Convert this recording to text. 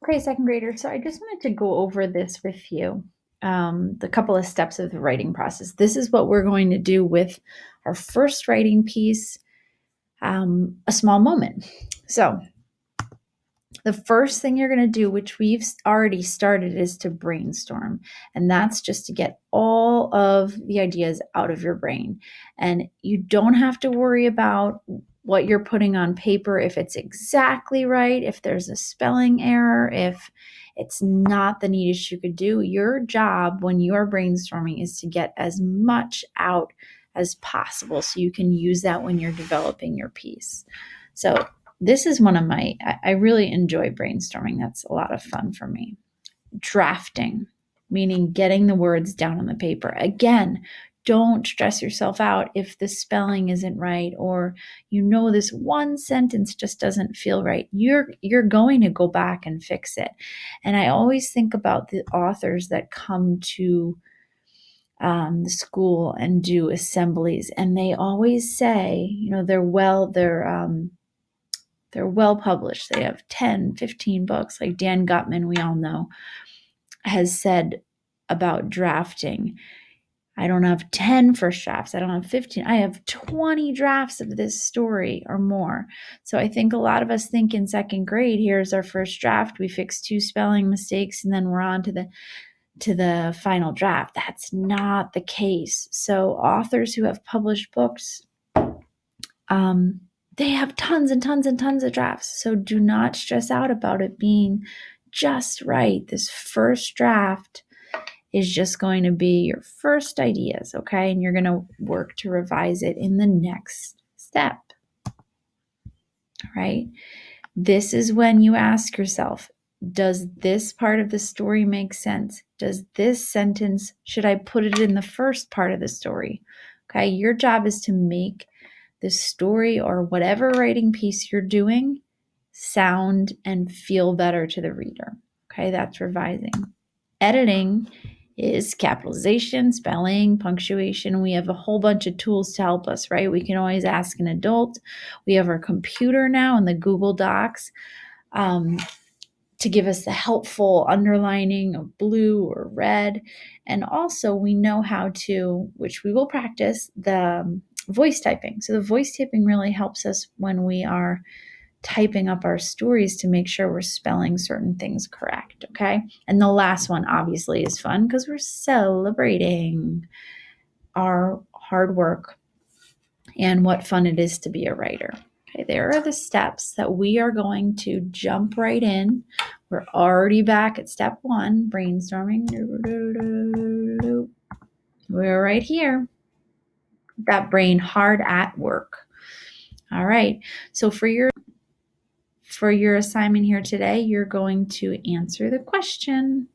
Okay, second grader. So I just wanted to go over this with you. The couple of steps of the writing process. This is what we're going to do with our first writing piece, a small moment. So the first thing you're going to do, which we've already started, is to brainstorm. And that's just to get all of the ideas out of your brain. And you don't have to worry about what you're putting on paper, if it's exactly right, if there's a spelling error, if it's not the neatest you could do. Your job when you are brainstorming is to get as much out as possible so you can use that when you're developing your piece. So this is one of I really enjoy brainstorming. That's a lot of fun for me. Drafting, meaning getting the words down on the paper. Again, don't stress yourself out if the spelling isn't right, or this one sentence just doesn't feel right. You're going to go back and fix it. And I always think about the authors that come to the school and do assemblies, and they always say, they're well published. They have 10, 15 books. Like Dan Gutman, we all know, has said about drafting, I don't have 10 first drafts. I don't have 15. I have 20 drafts of this story or more. So I think a lot of us think in second grade, here's our first draft. We fix 2 spelling mistakes and then we're on to the final draft. That's not the case. So authors who have published books, they have tons and tons and tons of drafts. So do not stress out about it being just right. This first draft is just going to be your first ideas, okay? And you're going to work to revise it in the next step, right? This is when you ask yourself, does this part of the story make sense? Does this sentence, should I put it in the first part of the story? Okay, your job is to make the story or whatever writing piece you're doing sound and feel better to the reader. Okay, that's revising. Editing is capitalization, spelling, punctuation. We have a whole bunch of tools to help us, right? We can always ask an adult. We have our computer now and the Google Docs to give us the helpful underlining of blue or red. And also we know how to, which we will practice, the voice typing. So the voice typing really helps us when we are typing up our stories to make sure we're spelling certain things correct, okay? And the last one obviously is fun because we're celebrating our hard work and what fun it is to be a writer. Okay, there are the steps that we are going to jump right in. We're already back at step 1, brainstorming. We're right here. That brain hard at work. All right. So for your assignment here today, you're going to answer the question.